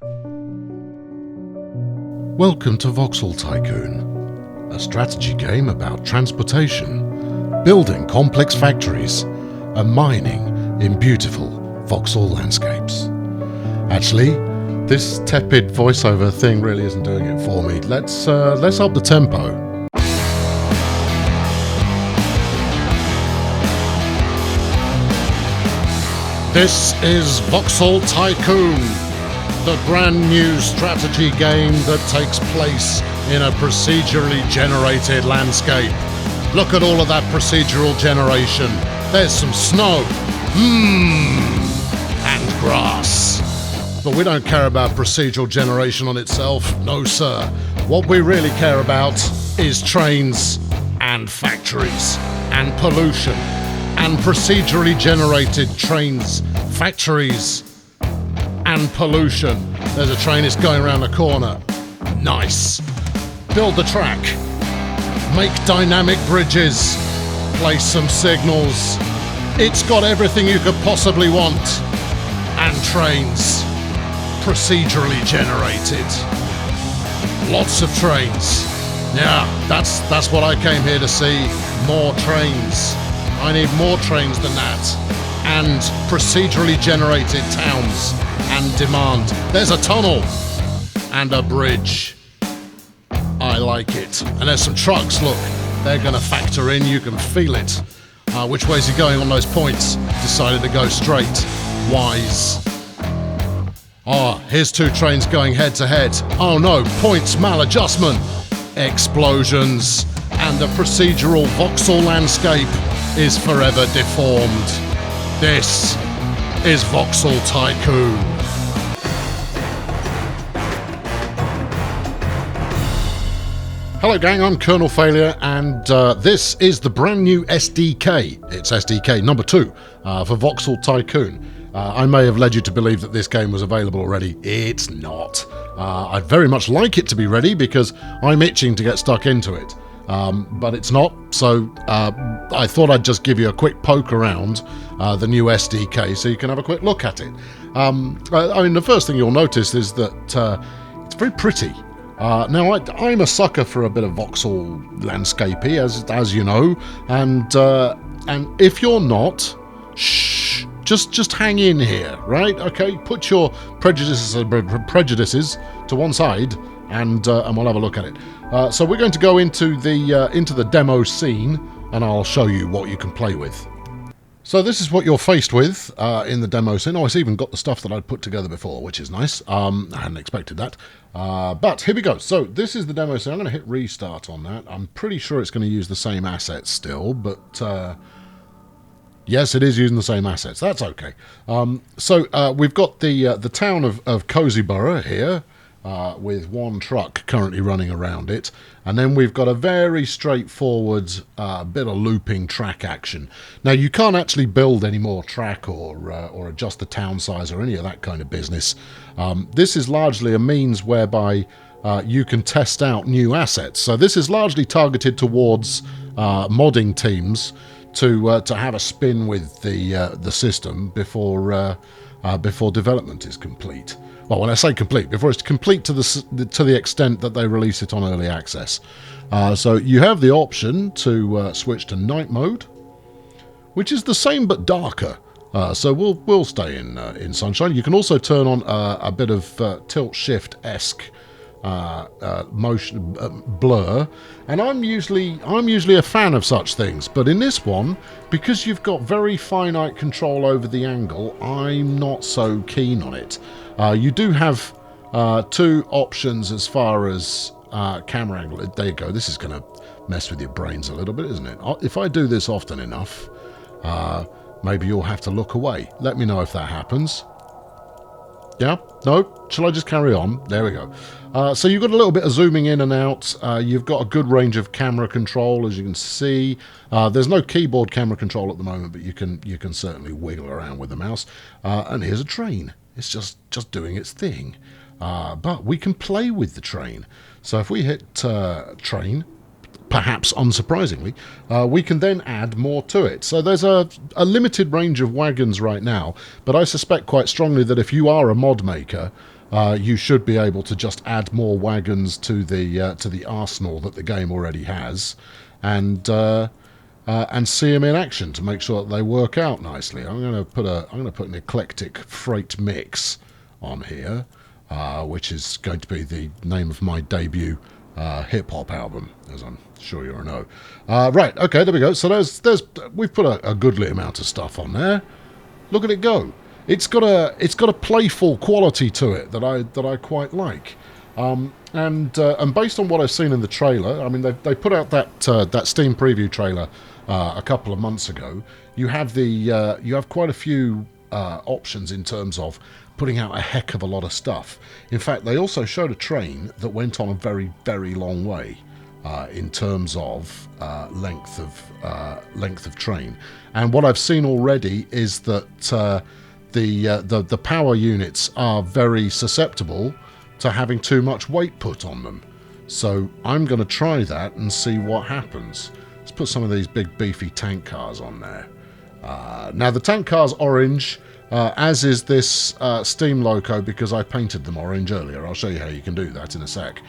Welcome to Voxel Tycoon, a strategy game about transportation, building complex factories, and mining in beautiful voxel landscapes. Actually, this tepid voiceover thing really isn't doing it for me. Let's up the tempo. This is Voxel Tycoon, the brand new strategy game that takes place in a procedurally generated landscape. Look at all of that procedural generation. There's some snow, and grass. But we don't care about procedural generation on itself, no sir. What we really care about is trains and factories and pollution and procedurally generated trains, factories and pollution. There's a train, it's going around the corner. Nice. Build the track. Make dynamic bridges. Place some signals. It's got everything you could possibly want. And trains. Procedurally generated. Lots of trains. Yeah, that's what I came here to see. More trains. I need more trains than that. And procedurally generated towns and demand. There's a tunnel and a bridge. I like it. And there's some trucks, look. They're going to factor in, you can feel it. Which way's he going on those points? Decided to go straight. Wise. Here's two trains going head to head. Oh no, points maladjustment. Explosions. And the procedural voxel landscape is forever deformed. This is Voxel Tycoon. Hello gang, I'm Colonel Failure, and this is the brand new SDK. It's SDK number 2 for Voxel Tycoon. I may have led you to believe that this game was available already. It's not. I'd very much like it to be ready because I'm itching to get stuck into it. But it's not, so I thought I'd just give you a quick poke around the new SDK so you can have a quick look at it. I mean, the first thing you'll notice is that it's very pretty. Now, I'm a sucker for a bit of voxel landscapey, as you know, and if you're not, shh, just hang in here, right? Okay, put your prejudices to one side, and we'll have a look at it. So we're going to go into the demo scene, and I'll show you what you can play with. So this is what you're faced with in the demo scene. Oh, it's even got the stuff that I'd put together before, which is nice. I hadn't expected that. But here we go. So this is the demo scene. I'm going to hit restart on that. I'm pretty sure it's going to use the same assets still, but yes, it is using the same assets. That's okay. So we've got the town of Cosyborough here. With one truck currently running around it, and then we've got a very straightforward bit of looping track action. Now you can't actually build any more track or adjust the town size or any of that kind of business. This is largely a means whereby you can test out new assets. So this is largely targeted towards modding teams to have a spin with the system before development is complete. Well, when I say complete, before it's complete to the extent that they release it on early access. So you have the option to switch to night mode, which is the same but darker. So we'll stay in sunshine. You can also turn on a bit of tilt shift-esque motion blur, and I'm usually a fan of such things, but in this one, because you've got very finite control over the angle, I'm not so keen on it. You do have two options as far as camera angle. There you go. This is going to mess with your brains a little bit, isn't it? If I do this often enough, maybe you'll have to look away. Let me know if that happens. Yeah? No? Shall I just carry on? There we go. So you've got a little bit of zooming in and out. You've got a good range of camera control, as you can see. There's no keyboard camera control at the moment, but you can certainly wiggle around with the mouse. And here's a train. It's just doing its thing. But we can play with the train. So if we hit train, perhaps unsurprisingly, we can then add more to it. So there's a limited range of wagons right now, but I suspect quite strongly that if you are a mod maker, you should be able to just add more wagons to the arsenal that the game already has, and see them in action to make sure that they work out nicely. I'm going to put an eclectic freight mix on here, which is going to be the name of my debut hip hop album, as I'm sure you all know. Right, okay, there we go. So we've put a goodly amount of stuff on there. Look at it go. It's got a playful quality to it that I quite like. And based on what I've seen in the trailer, I mean they put out that Steam preview trailer a couple of months ago. You have quite a few options in terms of putting out a heck of a lot of stuff. In fact, they also showed a train that went on a very, very long way in terms of length of train. And what I've seen already is that the power units are very susceptible to having too much weight put on them. So I'm going to try that and see what happens. Let's put some of these big beefy tank cars on there. Now the tank car's orange, as is this Steam loco, because I painted them orange earlier. I'll show you how you can do that in a sec.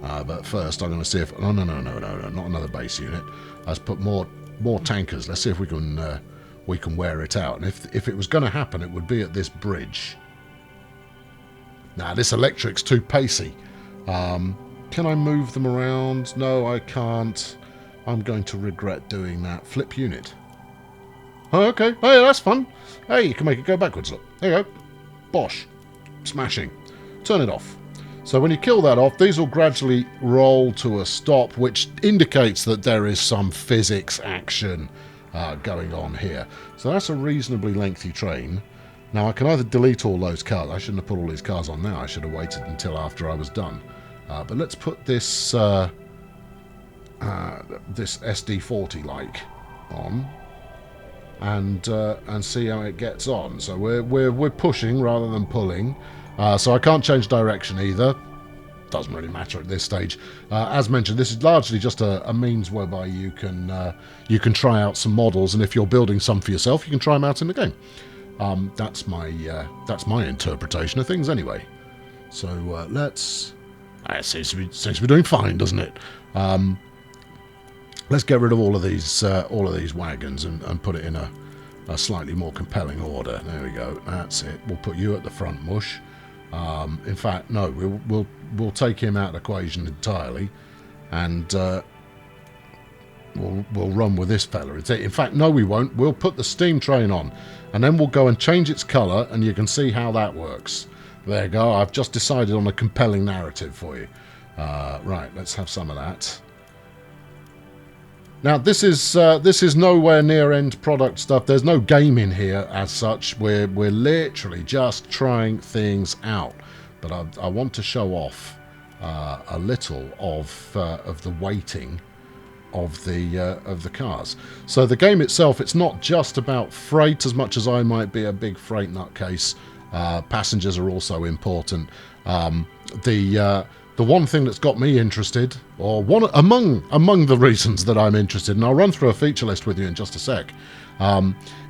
But first I'm going to see if... Oh, no, not another base unit. Let's put more tankers. Let's see if we can wear it out. And if it was going to happen, it would be at this bridge. Now, this electric's too pacey. Can I move them around? No, I can't. I'm going to regret doing that. Flip unit. Oh, okay. Hey, that's fun. Hey, you can make it go backwards. Look. There you go. Bosh. Smashing. Turn it off. So when you kill that off, these will gradually roll to a stop, which indicates that there is some physics action going on here. So that's a reasonably lengthy train. Now I can either delete all those cars. I shouldn't have put all these cars on now. I should have waited until after I was done. But let's put this this SD40 like on and see how it gets on. So we're pushing rather than pulling. So I can't change direction either. Doesn't really matter at this stage. As mentioned, this is largely just a means whereby you can try out some models, and if you're building some for yourself, you can try them out in the game. That's my interpretation of things anyway. So let's... It seems to be doing fine, doesn't it? Let's get rid of all of these wagons and put it in a slightly more compelling order. There we go. That's it. We'll put you at the front, mush. In fact, no, we'll take him out of the equation entirely, and we'll run with this fella. In fact, no, we won't. We'll put the steam train on, and then we'll go and change its colour, and you can see how that works. There you go. I've just decided on a compelling narrative for you. Right, let's have some of that. Now, this is nowhere near end product stuff. There's no game in here as such. We're literally just trying things out. But I want to show off a little of the weighting of the cars. So the game itself, it's not just about freight as much as I might be a big freight nutcase. Passengers are also important. The one thing that's got me interested, or one among the reasons that I'm interested, and I'll run through a feature list with you in just a sec,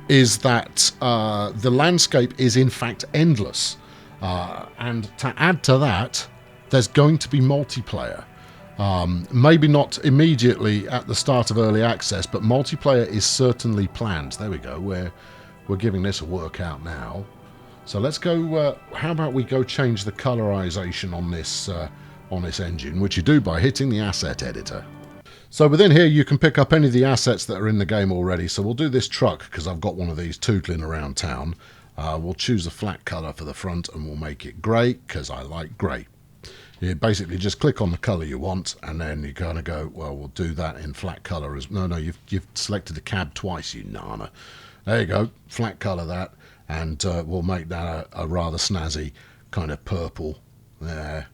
is that the landscape is in fact endless. And to add to that, there's going to be multiplayer. Maybe not immediately at the start of early access, but multiplayer is certainly planned. There we go. We're giving this a workout now. So let's go. How about we go change the colorization on this engine, which you do by hitting the asset editor. So within here you can pick up any of the assets that are in the game already. So we'll do this truck because I've got one of these tootling around town. We'll choose a flat color for the front and we'll make it grey because I like grey. You basically just click on the color you want, and then you kind of go, well, we'll do that in flat color as... No, you've selected the cab twice, you nana. There you go, flat color that, and we'll make that a rather snazzy kind of purple there.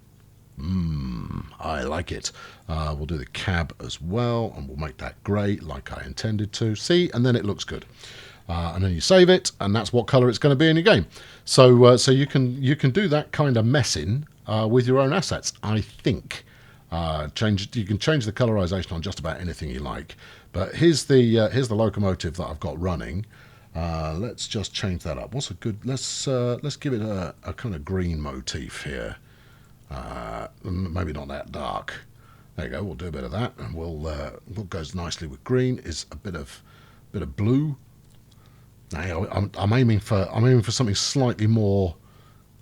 I like it. We'll do the cab as well, and we'll make that grey like I intended to. See, and then it looks good. And then you save it, and that's what colour it's going to be in your game. So you can do that kind of messing with your own assets, I think. You can change the colorization on just about anything you like. But here's the locomotive that I've got running. Let's just change that up. What's a good... Let's give it a kind of green motif here. Maybe not that dark. There you go. We'll do a bit of that, and what goes nicely with green is a bit of blue. Now, I'm aiming for something slightly more.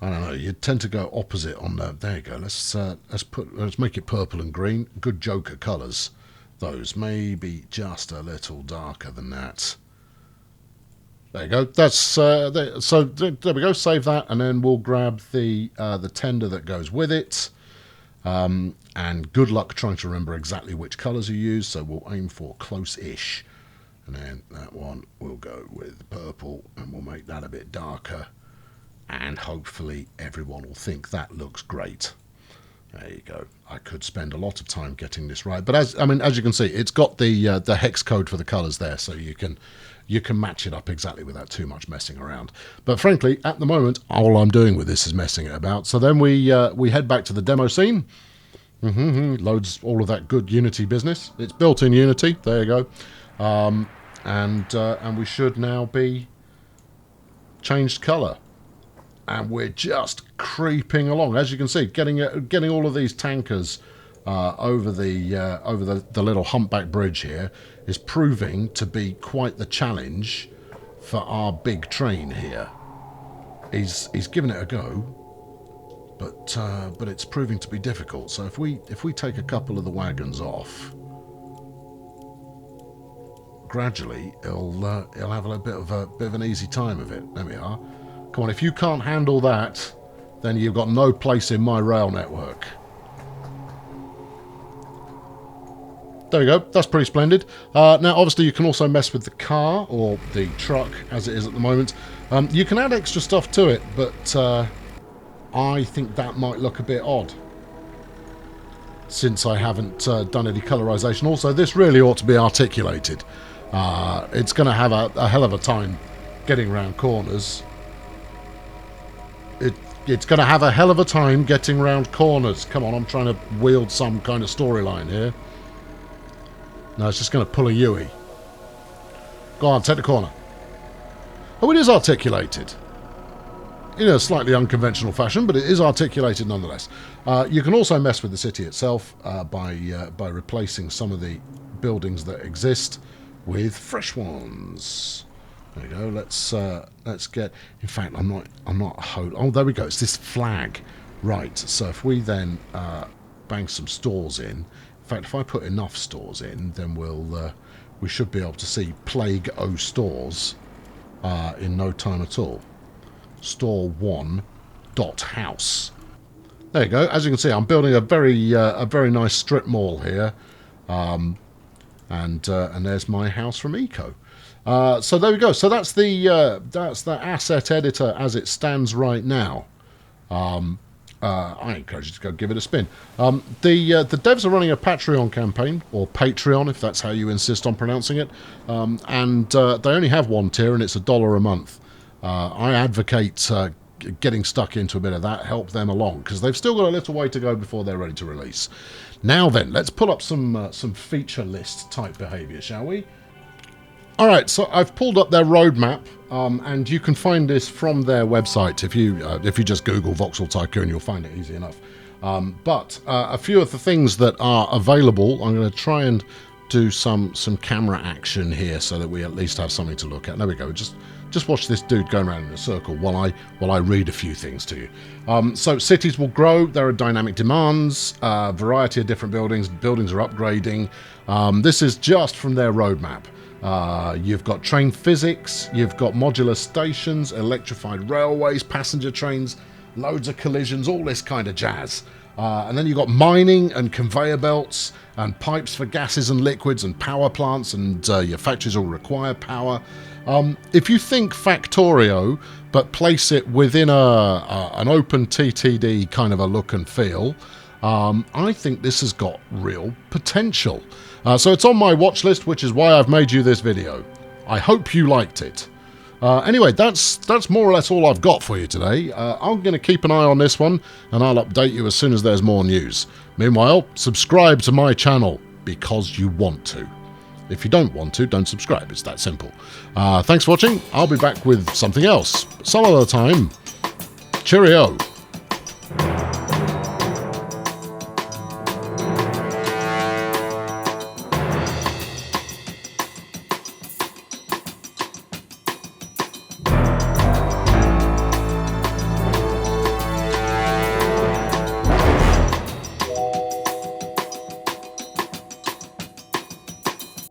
I don't know. You tend to go opposite on the. There you go. Let's make it purple and green. Good Joker colours. Those maybe just a little darker than that. There you go. That's so there we go. Save that, and then we'll grab the tender that goes with it. And good luck trying to remember exactly which colours you use. So we'll aim for close-ish, and then that one we'll go with purple, and we'll make that a bit darker. And hopefully everyone will think that looks great. There you go. I could spend a lot of time getting this right, but as you can see, it's got the hex code for the colours there, so you can match it up exactly without too much messing around. But frankly, at the moment, all I'm doing with this is messing it about. So then we head back to the demo scene. Loads all of that good Unity business. It's built in Unity. There you go. And we should now be changed colour. And we're just creeping along, as you can see, getting all of these tankers over the little humpback bridge here is proving to be quite the challenge for our big train here. He's given it a go, but it's proving to be difficult. So if we take a couple of the wagons off, gradually he'll have a bit of an easy time of it. There we are. Come on, if you can't handle that, then you've got no place in my rail network. There we go. That's pretty splendid. Now, obviously, you can also mess with the car, or the truck, as it is at the moment. You can add extra stuff to it, but I think that might look a bit odd, since I haven't done any colorization. Also, this really ought to be articulated. It's going to have a hell of a time getting around corners. It's going to have a hell of a time getting round corners. Come on, I'm trying to wield some kind of storyline here. No, it's just going to pull a Yui. Go on, take the corner. Oh, it is articulated. In a slightly unconventional fashion, but it is articulated nonetheless. You can also mess with the city itself by replacing some of the buildings that exist with fresh ones. There we go. Let's get. In fact, I'm not. Oh, there we go. It's this flag, right? So if we then bang some stores in fact, if I put enough stores in, then we should be able to see Plague O stores in no time at all. Store 1 dot house. There you go. As you can see, I'm building a very nice strip mall here, and there's my house from Eco. So there we go. So that's the asset editor as it stands right now. I encourage you to go give it a spin. The devs are running a Patreon campaign, or Patreon if that's how you insist on pronouncing it, and they only have one tier and it's $1 a month. I advocate getting stuck into a bit of that, help them along, because they've still got a little way to go before they're ready to release. Now then, let's pull up some feature list type behavior, shall we? Alright, so I've pulled up their roadmap, and you can find this from their website. If you just Google Voxel Tycoon, you'll find it easy enough. But a few of the things that are available, I'm going to try and do some camera action here so that we at least have something to look at. There we go. Just watch this dude going around in a circle while I read a few things to you. So cities will grow. There are dynamic demands, variety of different buildings. Buildings are upgrading. This is just from their roadmap. You've got train physics, you've got modular stations, electrified railways, passenger trains, loads of collisions, all this kind of jazz. And then you've got mining and conveyor belts and pipes for gases and liquids and power plants, and your factories all require power. If you think Factorio, but place it within an open TTD kind of a look and feel, I think this has got real potential. So it's on my watch list, which is why I've made you this video. I hope you liked it. Anyway, that's more or less all I've got for you today. I'm going to keep an eye on this one, and I'll update you as soon as there's more news. Meanwhile, subscribe to my channel, because you want to. If you don't want to, don't subscribe. It's that simple. Thanks for watching. I'll be back with something else some other time. Cheerio.